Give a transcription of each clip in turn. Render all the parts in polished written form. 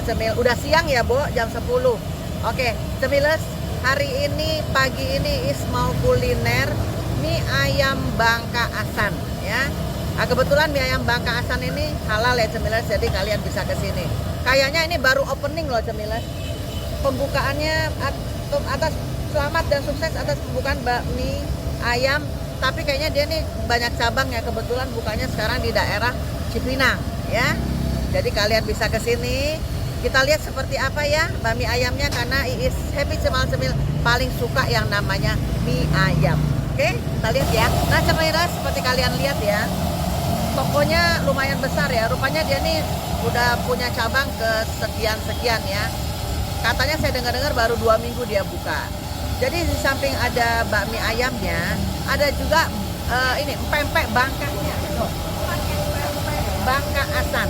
Cemil. Udah siang ya, Bo, jam 10. Oke, Cemiles, hari ini pagi ini mau kuliner mie ayam Bangka Asan ya. Nah, kebetulan mie ayam Bangka Asan ini halal ya Cemiles, jadi kalian bisa ke sini. Kayaknya ini baru opening loh Cemiles. Pembukaannya atas selamat dan sukses atas pembukaan bakmi ayam, tapi kayaknya dia nih banyak cabang ya, kebetulan bukanya sekarang di daerah Cipinang ya. Jadi kalian bisa ke sini. Kita lihat seperti apa ya bakmi ayamnya, karena Iis Happy Cemil paling suka yang namanya mie ayam. Oke, kita lihat ya. Nah Cemiles, seperti kalian lihat ya, tokonya lumayan besar ya. Rupanya dia nih udah punya cabang ke sekian-sekian ya. Katanya saya dengar-dengar baru 2 minggu dia buka. Jadi di samping ada bakmi ayamnya, ada juga ini pempek Bangkanya. Bangka Asan.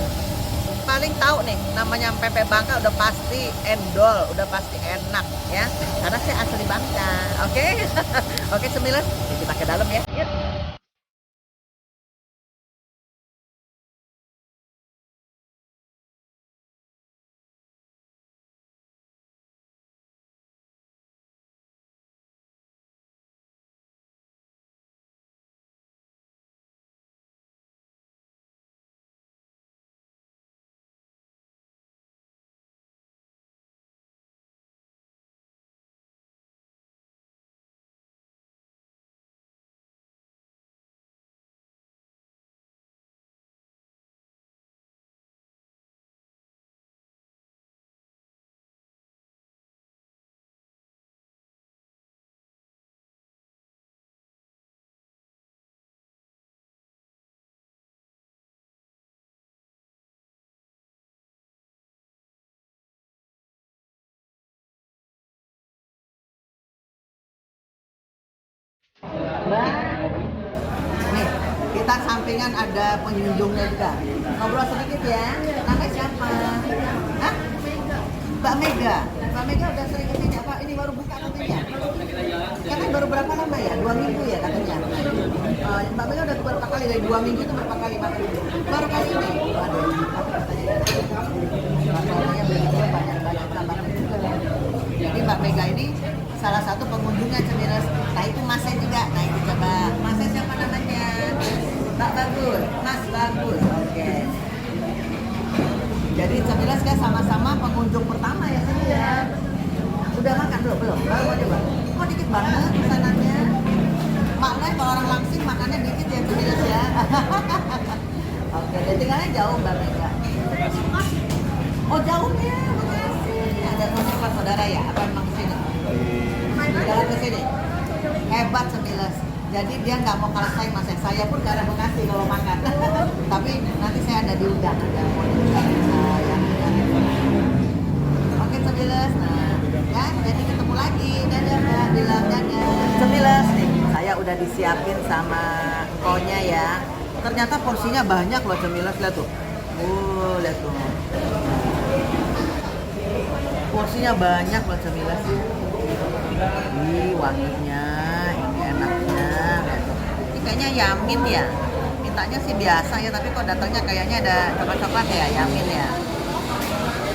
Paling tahu nih namanya pempek Bangka, udah pasti endol, udah pasti enak ya, karena saya asli Bangka. Oke. Oke Cemiles, kita ke dalam ya. Yuk. Nih, kita sampingan ada pengunjungnya juga. Ngobrol sedikit ya. Namanya siapa? Hah? Mbak Mega. Mbak Mega udah sering kesini apa? Ini baru buka katanya. Katanya baru berapa lama ya? 2 minggu ya katanya. Mbak Mega udah berapa kali, dari 2 minggu itu berapa kali makan? Baru kali ini. Waduh, katanya begitu banyak tambahnya juga. Jadi Mbak Mega ini salah satu pengunjungnya Cemiles. Nah itu Masnya juga. Nah itu coba. Masnya siapa namanya? Mbak Bagus. Mas Bagus. Oke. Jadi Cemiles kan sama-sama pengunjung pertama ya sini ya. Udah makan belum? Belum. Baru mau coba. Kok dikit banget pesanannya? Makanya kalau orang langsing makannya dikit ya Cemiles ya. Oke, jadi tinggalnya jauh Mbak Mega. Oh jauhnya, makasih. Ada teman saudara ya? Apa memang kesini? Jalan ke sini. Hebat Cemiles. Jadi dia nggak mau kalah saing Mas. Saya pun gak ada Bekasi kalau makan. Tapi nanti saya ada diundang, ada mau diundang saya. Oke Cemiles. Nah, ya jadi ketemu lagi. Dadah Mbak, bilang dadah. Cemiles nih, saya udah disiapin sama konya ya. Ternyata porsinya banyak loh Cemiles, lihat tuh. Lihat tuh. Porsinya banyak loh Cemiles. Ih, wanginya, ini enaknya. Ini kayaknya yamin ya. Mintanya sih biasa ya, tapi kok datangnya kayaknya ada coklat-coklat ya, yamin ya.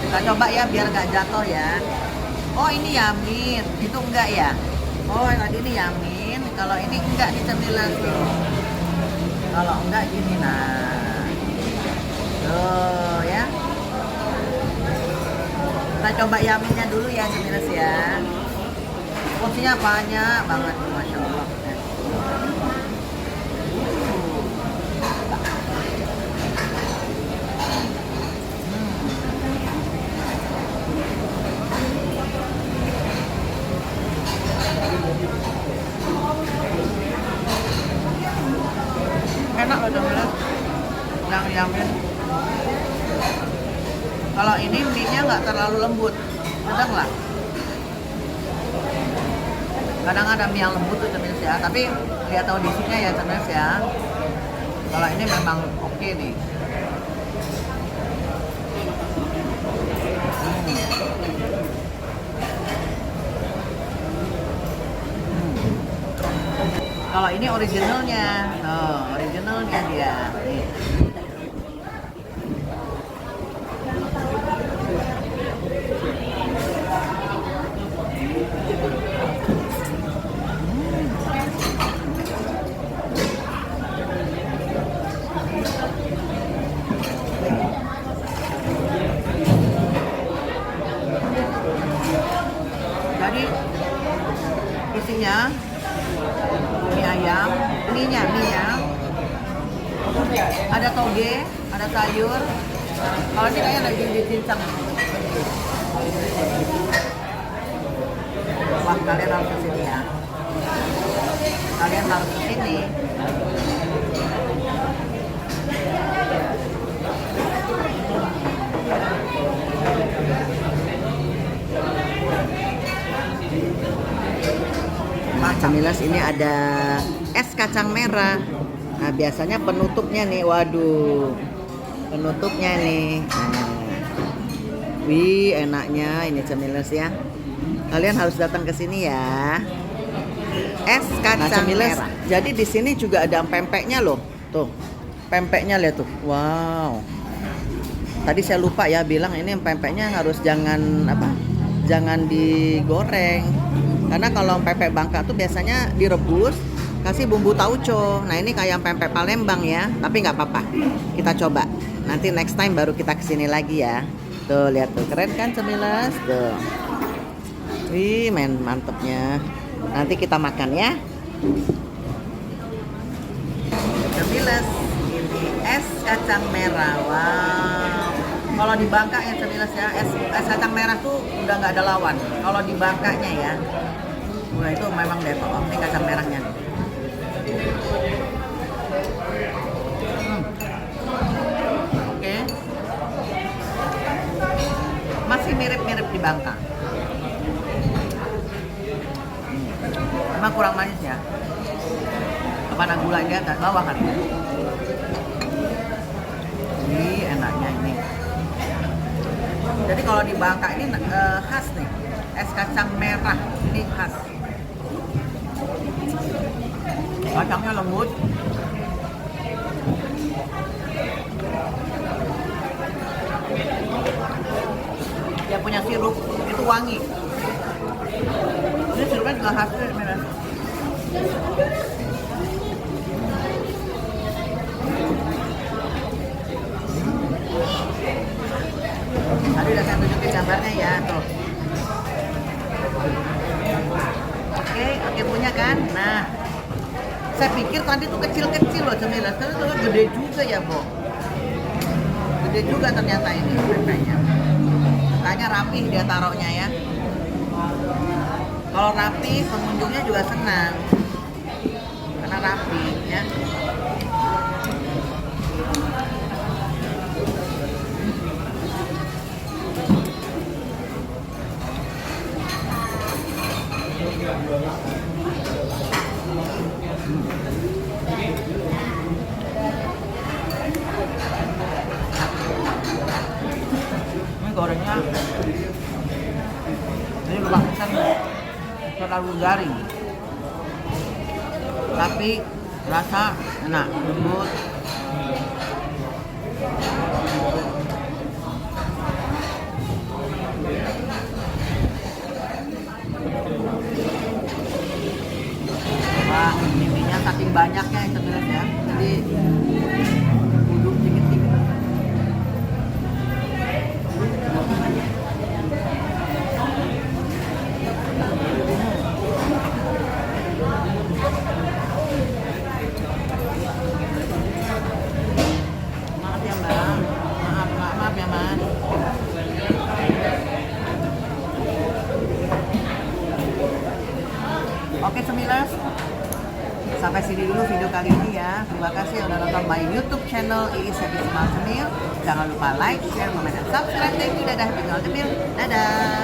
Kita coba ya biar nggak jatuh ya. Oh ini yamin, itu enggak ya? Oh tadi ini yamin, kalau ini enggak nih Cemiles tuh. Kalau enggak gini nah. Tuh ya. Kita coba yaminnya dulu ya Cemiles ya. Porsinya banyak banget, Masya Allah. Enak loh Cemiles. Yang yamin. Kalau ini mie-nya nggak terlalu lembut, sedang lah. Kadang ada mie yang lembut tuh Cemiles ya, tapi lihat audisinya ya Cemiles ya. Kalau ini memang oke nih. Kalau ini originalnya, originalnya dia. Nih. Jadi isinya mie ayam, mie-nya ada toge, ada sayur. Kalau ini kayaknya lagi dicincang. Wah, kalian harus kesini ya. Kalian harus kesini. Camilas ini ada es kacang merah. Nah, biasanya penutupnya nih, waduh, penutupnya nih. Nah, wih, enaknya ini camilas ya. Kalian harus datang ke sini ya. Es kacang merah. Jadi di sini juga ada pempeknya loh. Tuh, pempeknya lihat tuh. Wow. Tadi saya lupa ya bilang ini pempeknya harus jangan digoreng. Karena kalau pempek Bangka tuh biasanya direbus, kasih bumbu tauco. Nah ini kayak pempek Palembang ya, tapi nggak apa-apa. Kita coba. Nanti next time baru kita kesini lagi ya. Tuh lihat tuh, keren kan cemilas tuh. Wih, mantepnya. Nanti kita makan ya. Cemilas ini es kacang merah. Wow. Kalau di Bangka ya cemilas ya, es kacang merah tuh udah nggak ada lawan. Kalau di Bangkanya ya. Wah itu memang Depok, ini kacang merahnya. Oke. Masih mirip-mirip di Bangka. Emang kurang manis ya. Apa ada gula di atas bawah kali ya. Ini enaknya ini. Jadi kalau di Bangka ini khas nih, es kacang merah ini khas. Kacangnya lembut. Dia punya sirup itu wangi. Ini sirupnya juga khas merah. Tadi udah saya tunjukin gambarnya ya tuh. Oke punya kan. Nah, saya pikir tadi tuh kecil-kecil loh cemilan, tapi tuh gede juga ya, Bo. Gede juga ternyata ini pempeknya. Kayaknya rapih dia taruhnya ya. Kalau rapi, pengunjungnya juga senang. Karena rapi ya. Ini gorengnya ini lumayan terlalu garing, tapi rasa enak, lembut. Wah, mie-nya saking banyaknya yang sebenarnya ya. Jadi duduk dikit-dikit. Maaf ya Mbak, maaf ya Mas. Oke cemilas, sampai sini dulu video kali ini ya. Terima kasih udah nonton my YouTube channel Iis Happy Smile Cemil. Jangan lupa like, share, comment, dan subscribe. Thank you, dadah, tinggal Cemil. Dadah.